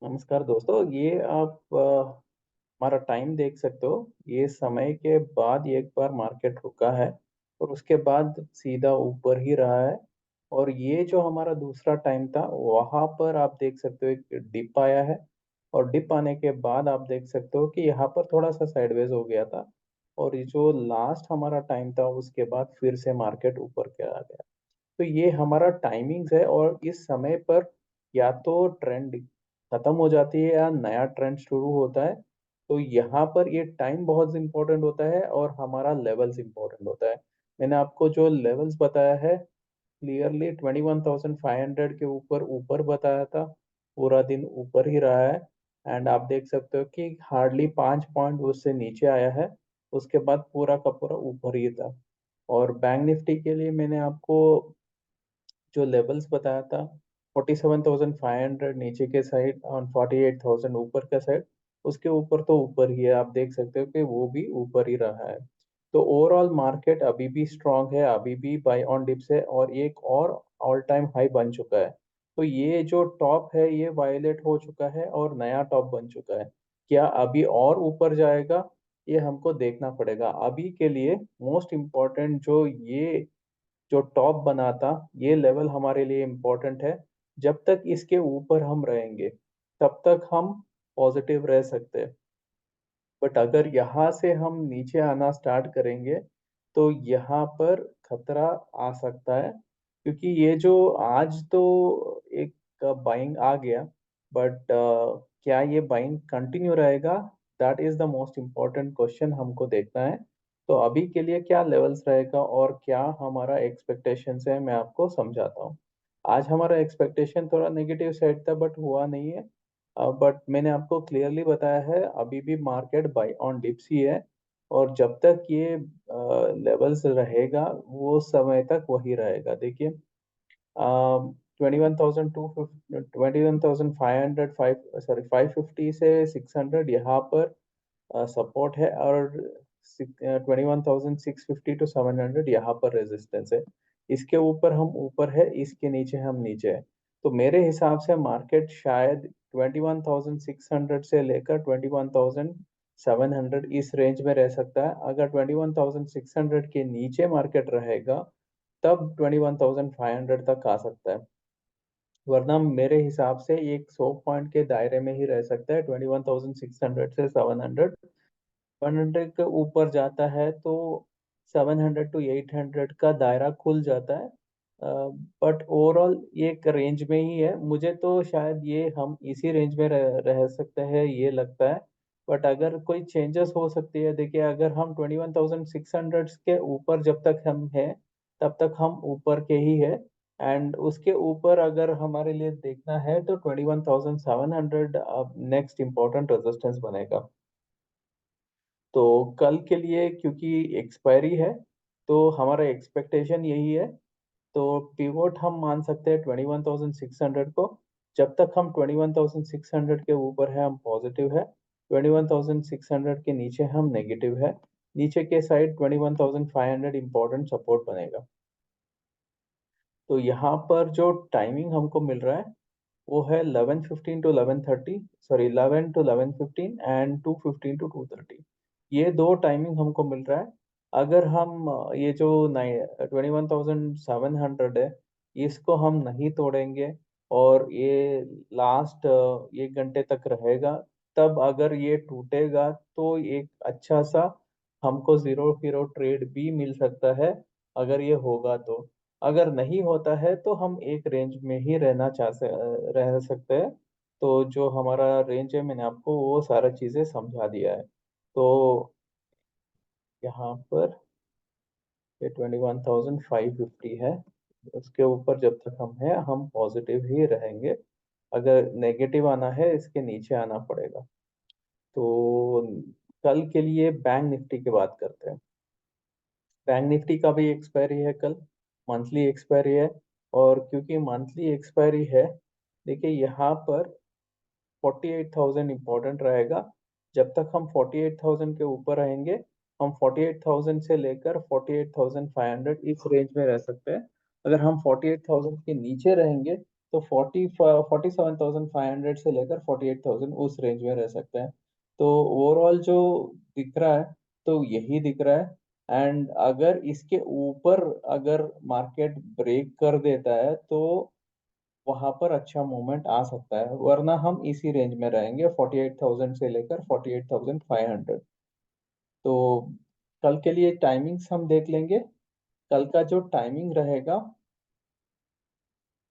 नमस्कार दोस्तों, ये आप हमारा टाइम देख सकते हो। ये समय के बाद एक बार मार्केट रुका है और उसके बाद सीधा ऊपर ही रहा है। और ये जो हमारा दूसरा टाइम था, वहाँ पर आप देख सकते हो एक डिप आया है। और डिप आने के बाद आप देख सकते हो कि यहाँ पर थोड़ा सा साइडवेज हो गया था। और ये जो लास्ट हमारा टाइम था, उसके बाद फिर से मार्केट ऊपर के आ गया। तो ये हमारा टाइमिंग्स है, और इस समय पर या तो ट्रेंड खत्म हो जाती है या नया ट्रेंड शुरू होता है। तो यहाँ पर ये टाइम बहुत इम्पोर्टेंट होता है और हमारा लेवल्स इम्पोर्टेंट होता है। मैंने आपको जो लेवल्स बताया है, क्लियरली 21,500 के ऊपर ऊपर बताया था। पूरा दिन ऊपर ही रहा है। एंड आप देख सकते हो कि हार्डली 5 पॉइंट उससे नीचे आया है। उसके बाद पूरा का पूरा ऊपर ही था। और बैंक निफ्टी के लिए मैंने आपको जो लेवल्स बताया था, 47,500 नीचे के साइड और 48,000 ऊपर का साइड। उसके ऊपर तो ऊपर ही है, आप देख सकते हो कि वो भी ऊपर ही रहा है। तो ओवरऑल मार्केट अभी भी स्ट्रांग है, अभी भी बाय ऑन डिप्स है, और एक और ऑल टाइम हाई बन चुका है। तो ये जो टॉप है ये वायलेट हो चुका है और नया टॉप बन चुका है। क्या अभी और ऊपर जाएगा? ये हमको देखना पड़ेगा। अभी के लिए मोस्ट इम्पोर्टेंट जो टॉप बना था, ये लेवल हमारे लिए इम्पोर्टेंट है। जब तक इसके ऊपर हम रहेंगे, तब तक हम पॉजिटिव रह सकते हैं। बट अगर यहाँ से हम नीचे आना स्टार्ट करेंगे, तो यहाँ पर खतरा आ सकता है। क्योंकि ये जो आज तो एक बाइंग आ गया, बट क्या ये बाइंग कंटिन्यू रहेगा? That is the most important question हमको देखना है। तो अभी के लिए क्या लेवल्स रहेगा और क्या हमारा एक्सपेक्टेशंस है, मैं आपको समझाता हूँ। आज हमारा एक्सपेक्टेशन थोड़ा नेगेटिव साइड था, बट हुआ नहीं है। बट मैंने आपको क्लियरली बताया है, अभी भी मार्केट बाय ऑन डिप्स ही है। और जब तक ये लेवल्स रहेगा, वो समय तक वही रहेगा। देखिए, 21,500 550 से 600 यहाँ पर सपोर्ट है। और 21,650 to 700 यहाँ पर रेजिस्टेंस है। इसके ऊपर हम ऊपर है, इसके नीचे हम नीचे है। तो मेरे हिसाब से मार्केट शायद 21,600 से लेकर 21,700 इस रेंज में रह सकता है। अगर 21,600 के नीचे मार्केट रहेगा, तब 21,500 तक आ सकता है। वरना मेरे हिसाब से एक 100 पॉइंट के दायरे में ही रह सकता है, 21,600 से 700। 100 के ऊपर जाता है तो 700 टू 800 का दायरा खुल जाता है। बट ओवरऑल ये एक रेंज में ही है। मुझे तो शायद ये हम इसी रेंज में रह सकते हैं, ये लगता है। बट अगर कोई चेंजेस हो सकती है, देखिए, अगर हम 21,600 के ऊपर जब तक हम हैं, तब तक हम ऊपर के ही है। एंड उसके ऊपर अगर हमारे लिए देखना है, तो 21,700 अब नेक्स्ट इम्पोर्टेंट रेजिस्टेंस बनेगा। तो कल के लिए क्योंकि एक्सपायरी है, तो हमारा एक्सपेक्टेशन यही है। तो पिवोट हम मान सकते हैं 21,600 को। जब तक हम 21,600 के ऊपर है, हम पॉजिटिव है। 21,600 के नीचे हम नेगेटिव है। नीचे के साइड 21,500 इंपॉर्टेंट सपोर्ट बनेगा। तो यहाँ पर जो टाइमिंग हमको मिल रहा है, वो है 11:15 to 11:30, sorry 11 to 11:15 and 2:15 to 2:30। ये दो टाइमिंग हमको मिल रहा है। अगर हम ये जो 21,700 है, इसको हम नहीं तोड़ेंगे और ये लास्ट 1 घंटे तक रहेगा, तब अगर ये टूटेगा तो एक अच्छा सा हमको जीरो हीरो ट्रेड भी मिल सकता है, अगर ये होगा तो। अगर नहीं होता है, तो हम एक रेंज में ही रह सकते हैं। तो जो हमारा रेंज है, मैंने आपको वो सारा चीजें समझा दिया है। तो यहाँ पर ये 21,550 है। उसके ऊपर जब तक हम हैं, हम पॉजिटिव ही रहेंगे। अगर नेगेटिव आना है, इसके नीचे आना पड़ेगा। तो कल के लिए बैंक निफ्टी की बात करते हैं। बैंक निफ्टी का भी एक्सपायरी है कल, मंथली एक्सपायरी है। और क्योंकि मंथली एक्सपायरी है, देखिए यहाँ पर 48,000 इम्पोर्टेंट रहेगा। जब तक हम 48,000 के ऊपर रहेंगे, हम 48,000 से लेकर 48,500 इस रेंज में रह सकते हैं। अगर हम 48,000 के नीचे रहेंगे, तो 47,500 से लेकर 48,000 उस रेंज में रह सकते हैं। तो ओवरऑल जो दिख रहा है तो यही दिख रहा है। एंड अगर इसके ऊपर अगर मार्केट ब्रेक कर देता है तो वहां पर अच्छा मूवमेंट आ सकता है, वरना हम इसी रेंज में रहेंगे 48,000 से लेकर 48,500। तो कल के लिए टाइमिंग्स हम देख लेंगे। कल का जो टाइमिंग रहेगा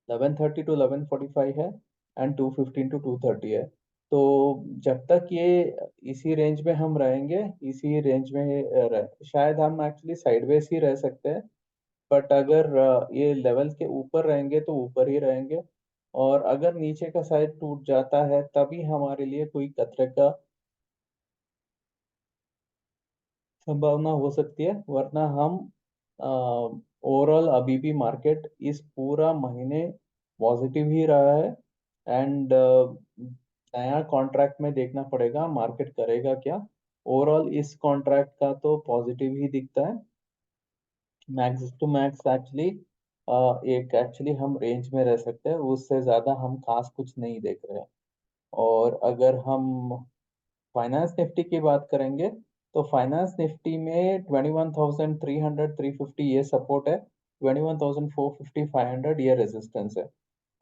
11:30 टू 11:45 है एंड 2:15 टू 2:30 है। तो जब तक ये इसी रेंज में हम रहेंगे, इसी रेंज में शायद हम एक्चुअली साइडवेज ही रह सकते हैं। बट अगर ये लेवल के ऊपर रहेंगे तो ऊपर ही रहेंगे, और अगर नीचे का साइड टूट जाता है तभी हमारे लिए कोई खतरे का संभावना हो सकती है, वरना हम ओवरऑल अभी भी मार्केट इस पूरा महीने पॉजिटिव ही रहा है। एंड नया कॉन्ट्रैक्ट में देखना पड़ेगा मार्केट करेगा क्या। ओवरऑल इस कॉन्ट्रैक्ट का तो पॉजिटिव ही दिखता है। मैक्स टू मैक्स एक्चुअली एक एक्चुअली हम रेंज में रह सकते हैं, उससे ज़्यादा हम खास कुछ नहीं देख रहे हैं। और अगर हम फाइनेंस निफ्टी की बात करेंगे तो फाइनेंस निफ्टी में 21,300 350 ये सपोर्ट है, 21,450 500 ये रेजिस्टेंस है।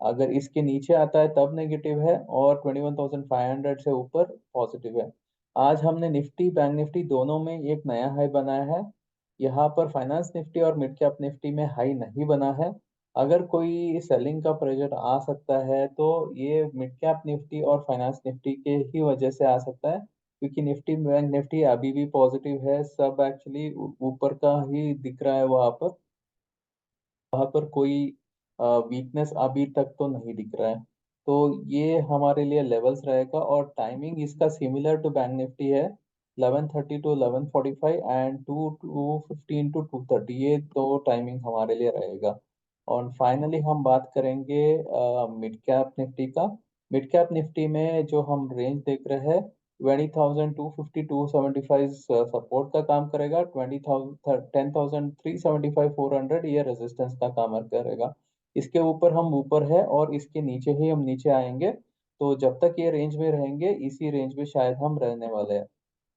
अगर इसके नीचे आता है तब नेगेटिव है, और 21,500 से ऊपर पॉजिटिव है। आज हमने निफ्टी बैंक निफ्टी दोनों में एक नया हाई बनाया है। यहाँ पर फाइनेंस निफ्टी और मिड कैप निफ्टी में हाई नहीं बना है। अगर कोई सेलिंग का प्रेशर आ सकता है तो ये मिड कैप निफ्टी और फाइनेंस निफ्टी के ही वजह से आ सकता है, क्योंकि निफ्टी बैंक निफ्टी अभी भी पॉजिटिव है, सब एक्चुअली ऊपर का ही दिख रहा है। वहां पर कोई वीकनेस अभी तक तो नहीं दिख रहा है। तो ये हमारे लिए लेवल्स रहेगा, और टाइमिंग इसका सिमिलर टू बैंक निफ्टी है, 11:30 टू 11:45 एंड 2:15 टू 2:30, ये दो टाइमिंग हमारे लिए रहेगा। और फाइनली हम बात करेंगे मिड कैप निफ्टी का। मिड कैप निफ्टी में जो हम रेंज देख रहे हैं 20,250 275 सपोर्ट का काम करेगा, 10,375 400 ये रेजिस्टेंस का काम करेगा। इसके ऊपर हम ऊपर है और इसके नीचे ही हम नीचे आएंगे। तो जब तक ये रेंज में रहेंगे इसी रेंज में शायद हम रहने वाले हैं।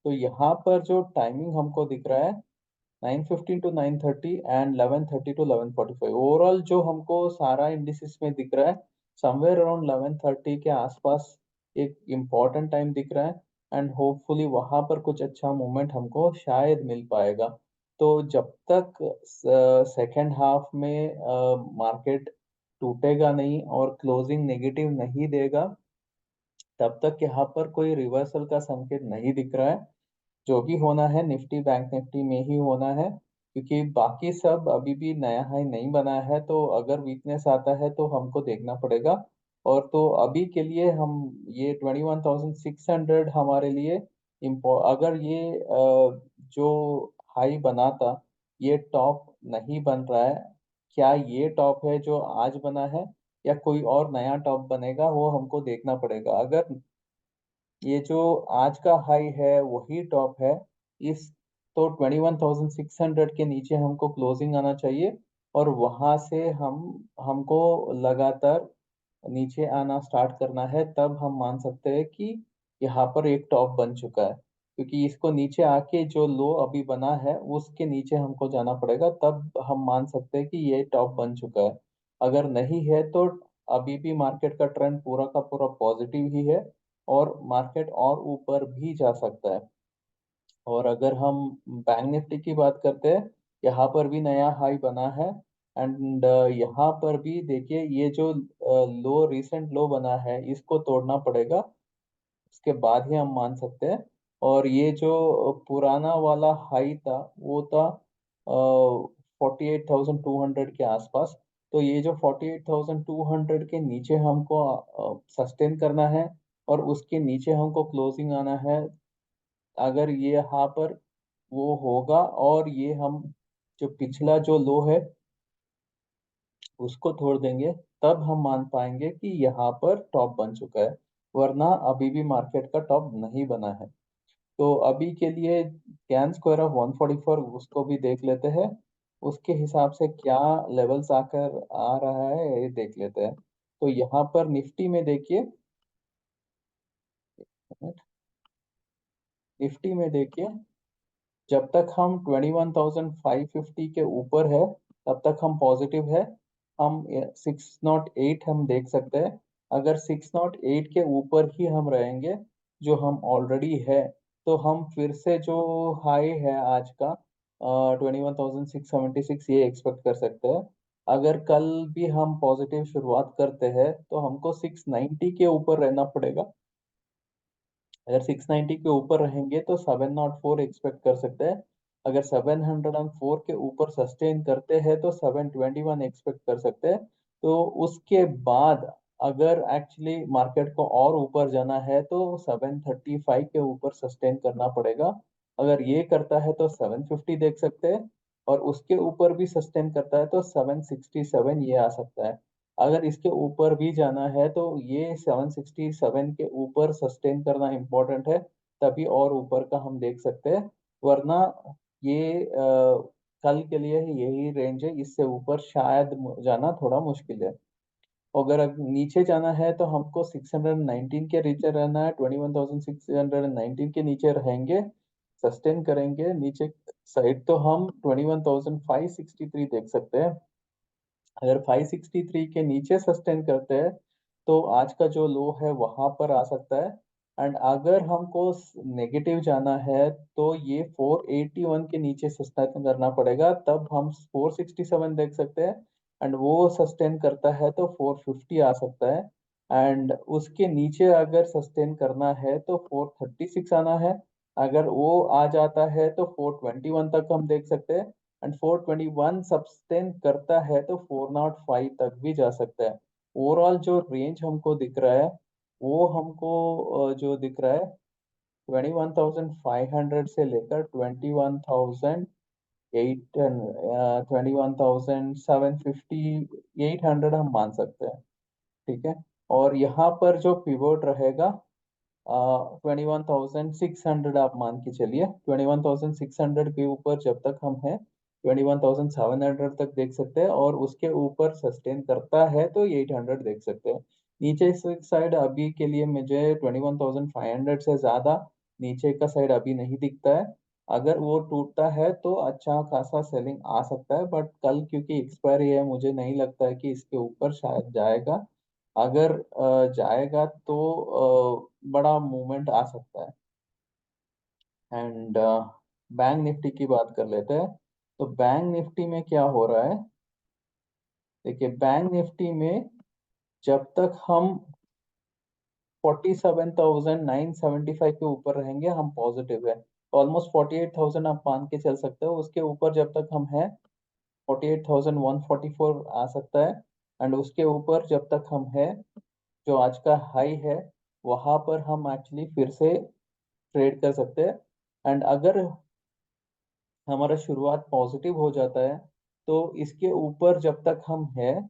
तो यहाँ पर जो टाइमिंग हमको दिख रहा है 9:15 टू 9:30 एंड 11:30 टू 11:45, ओवरऑल जो हमको सारा इंडिसेस में दिख रहा है समवेयर अराउंड 11:30 के आसपास एक इम्पॉर्टेंट टाइम दिख रहा है। एंड होपफुली वहां पर कुछ अच्छा मूवमेंट हमको शायद मिल पाएगा। तो जब तक सेकेंड हाफ में मार्केट टूटेगा नहीं और क्लोजिंग नेगेटिव नहीं देगा, तब तक यहाँ पर कोई रिवर्सल का संकेत नहीं दिख रहा है। जो भी होना है निफ्टी बैंक निफ्टी में ही होना है, क्योंकि बाकी सब अभी भी नया हाई नहीं बना है। तो अगर वीकनेस आता है तो हमको देखना पड़ेगा। और तो अभी के लिए हम ये 21,600 हमारे लिए अगर ये जो हाई बना था ये टॉप नहीं बन रहा है, क्या ये टॉप है जो आज बना है या कोई और नया टॉप बनेगा, वो हमको देखना पड़ेगा। अगर ये जो आज का हाई है वही टॉप है, इस तो 21,600 के नीचे हमको क्लोजिंग आना चाहिए, और वहां से हमको लगातार नीचे आना स्टार्ट करना है, तब हम मान सकते हैं कि यहाँ पर एक टॉप बन चुका है। क्योंकि इसको नीचे आके जो लो अभी बना है उसके नीचे हमको जाना पड़ेगा, तब हम मान सकते हैं कि ये टॉप बन चुका है। अगर नहीं है तो अभी भी मार्केट का ट्रेंड पूरा का पूरा पॉजिटिव ही है, और मार्केट और ऊपर भी जा सकता है। और अगर हम बैंक निफ्टी की बात करते हैं, यहाँ पर भी नया हाई बना है। एंड यहाँ पर भी देखिए ये जो लो रिसेंट लो बना है इसको तोड़ना पड़ेगा, उसके बाद ही हम मान सकते हैं। और ये जो पुराना वाला हाई था वो था 48,200 के आसपास। तो ये जो 48,200 के नीचे हमको सस्टेन करना है, और उसके नीचे हमको क्लोजिंग आना है। अगर ये यहाँ पर वो होगा और ये हम जो पिछला जो लो है उसको तोड़ देंगे, तब हम मान पाएंगे कि यहाँ पर टॉप बन चुका है, वरना अभी भी मार्केट का टॉप नहीं बना है। तो अभी के लिए टैन स्क्वायर ऑफ 144 उसको भी देख लेते हैं, उसके हिसाब से क्या लेवल्स आकर आ रहा है ये देख लेते हैं। तो यहाँ पर निफ्टी में देखिए, निफ्टी में देखिए, जब तक हम 21,550 के ऊपर है तब तक हम पॉजिटिव है। हम 608 हम देख सकते हैं। अगर 608 के ऊपर ही हम रहेंगे, जो हम ऑलरेडी है, तो हम फिर से जो हाई है आज का 21,676 ये एक्सपेक्ट कर सकते हैं। अगर कल भी हम पॉजिटिव शुरुआत करते हैं तो हमको 690 के ऊपर रहना पड़ेगा। अगर 690 के ऊपर रहेंगे तो 704 एक्सपेक्ट कर सकते हैं। अगर 704 के ऊपर सस्टेन करते हैं तो 721 एक्सपेक्ट कर सकते हैं। तो उसके बाद अगर एक्चुअली मार्केट को और ऊपर जाना है तो 735 के ऊपर सस्टेन करना पड़ेगा। अगर ये करता है तो 750 देख सकते हैं, और उसके ऊपर भी सस्टेन करता है तो 767 ये आ सकता है। अगर इसके ऊपर भी जाना है तो ये 767 के ऊपर सस्टेन करना इम्पोर्टेंट है, तभी और ऊपर का हम देख सकते हैं। वरना ये कल के लिए यही रेंज है, इससे ऊपर शायद जाना थोड़ा मुश्किल है। अगर नीचे जाना है तो हमको 619 के नीचे रहना है, 21,619 के नीचे रहेंगे, सस्टेन करेंगे नीचे साइड तो हम 21,563 देख सकते हैं। अगर 563 के नीचे सस्टेन करते हैं तो आज का जो लो है वहां पर आ सकता है। एंड अगर हमको नेगेटिव जाना है तो ये 481 के नीचे सस्टेन करना पड़ेगा, तब हम 467 देख सकते हैं। एंड वो सस्टेन करता है तो 450 आ सकता है। एंड उसके नीचे अगर सस्टेन करना है तो 436 आना है। अगर वो आ जाता है तो 421 तक हम देख सकते हैं। एंड 421 सस्टेन करता है तो 405 तक भी जा सकता है। ओवरऑल जो रेंज हमको दिख रहा है वो हमको जो दिख रहा है 21,500 से लेकर 21,750 800 हम मान सकते हैं। ठीक है। और यहाँ पर जो पिवोट रहेगा 21,600 आप मान के चलिए। 21,600 के ऊपर जब तक हम हैं 21,700 तक देख सकते हैं, और उसके ऊपर सस्टेन करता है तो 800 देख सकते हैं। नीचे साइड अभी के लिए मुझे 21,500 से ज्यादा नीचे का साइड अभी नहीं दिखता है। अगर वो टूटता है तो अच्छा खासा सेलिंग आ सकता है, बट कल क्योंकि एक्सपायरी है मुझे नहीं लगता है कि इसके ऊपर शायद जाएगा। अगर जाएगा तो बड़ा मूवमेंट आ सकता है। एंड बैंक निफ्टी की बात कर लेते हैं। तो बैंक निफ्टी में क्या हो रहा है, देखिए बैंक निफ्टी में जब तक हम 47,975 के ऊपर रहेंगे हम पॉजिटिव है। ऑलमोस्ट 48,000 आप मान के चल सकते हो। उसके ऊपर जब तक हम हैं 48,144 आ सकता है। एंड उसके ऊपर जब तक हम हैं, जो आज का हाई है, वहां पर हम एक्चुअली फिर से ट्रेड कर सकते हैं। एंड अगर हमारा शुरुआत पॉजिटिव हो जाता है तो इसके ऊपर जब तक हम हैं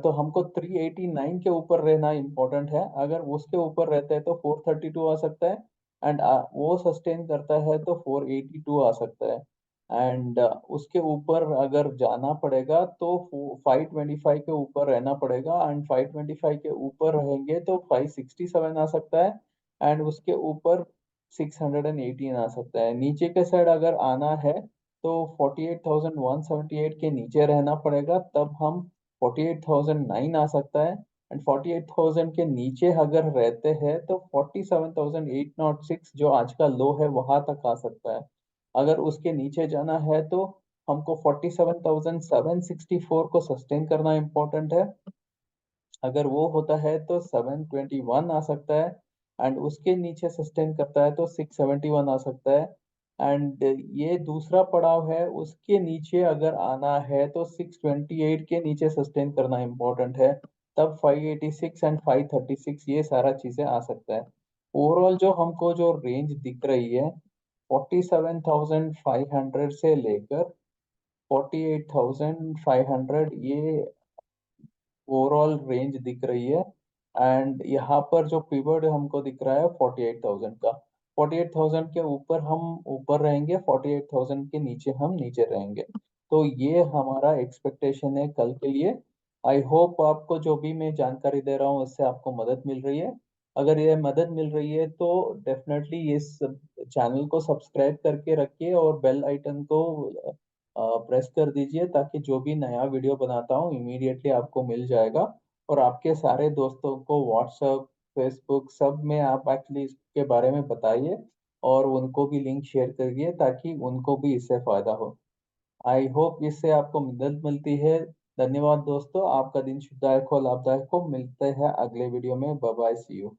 तो हमको 389 के ऊपर रहना इम्पोर्टेंट है। अगर उसके ऊपर रहता है तो 432 आ सकता है। एंड वो सस्टेन करता है तो 482 आ सकता है। एंड उसके ऊपर अगर जाना पड़ेगा तो 525 के ऊपर रहना पड़ेगा। एंड 525 के ऊपर रहेंगे तो 567 आ सकता है। एंड उसके ऊपर 618 आ सकता है। नीचे के साइड अगर आना है तो 48,178 के नीचे रहना पड़ेगा, तब हम 48,009 आ सकता है। एंड 48,000 के नीचे अगर रहते हैं तो 47,806 जो आज का लो है वहां तक आ सकता है। अगर उसके नीचे जाना है तो हमको 47,764 को सस्टेन करना इम्पोर्टेंट है। अगर वो होता है तो 721 आ सकता है। एंड उसके नीचे सस्टेन करता है तो 671 आ सकता है। एंड ये दूसरा पड़ाव है, उसके नीचे अगर आना है तो 628 के नीचे सस्टेन करना इम्पोर्टेंट है। तब 586 एंड 536 ये सारा चीजें आ सकता है। ओवरऑल जो हमको जो रेंज दिख रही है 47,500 से लेकर 48,500, ये ओवरऑल रेंज दिख रही है। एंड यहाँ पर जो पिवट हमको दिख रहा है 48,000 का। 48,000 के ऊपर हम ऊपर रहेंगे, 48,000 के नीचे हम नीचे रहेंगे। तो ये हमारा एक्सपेक्टेशन है कल के लिए। आई होप आपको जो भी मैं जानकारी दे रहा हूँ उससे आपको मदद मिल रही है। अगर ये मदद मिल रही है तो डेफिनेटली इस चैनल को सब्सक्राइब करके रखिए और बेल आइकन को प्रेस कर दीजिए, ताकि जो भी नया वीडियो बनाता हूँ इमीडिएटली आपको मिल जाएगा। और आपके सारे दोस्तों को व्हाट्सएप, फेसबुक सब में आप एक्चुअली इसके बारे में बताइए और उनको भी लिंक शेयर करिए ताकि उनको भी इससे फायदा हो। आई होप इससे आपको मदद मिलती है। धन्यवाद दोस्तों, आपका दिन शुभदायक हो, लाभदायक हो। मिलते हैं अगले वीडियो में। Bye bye, see you.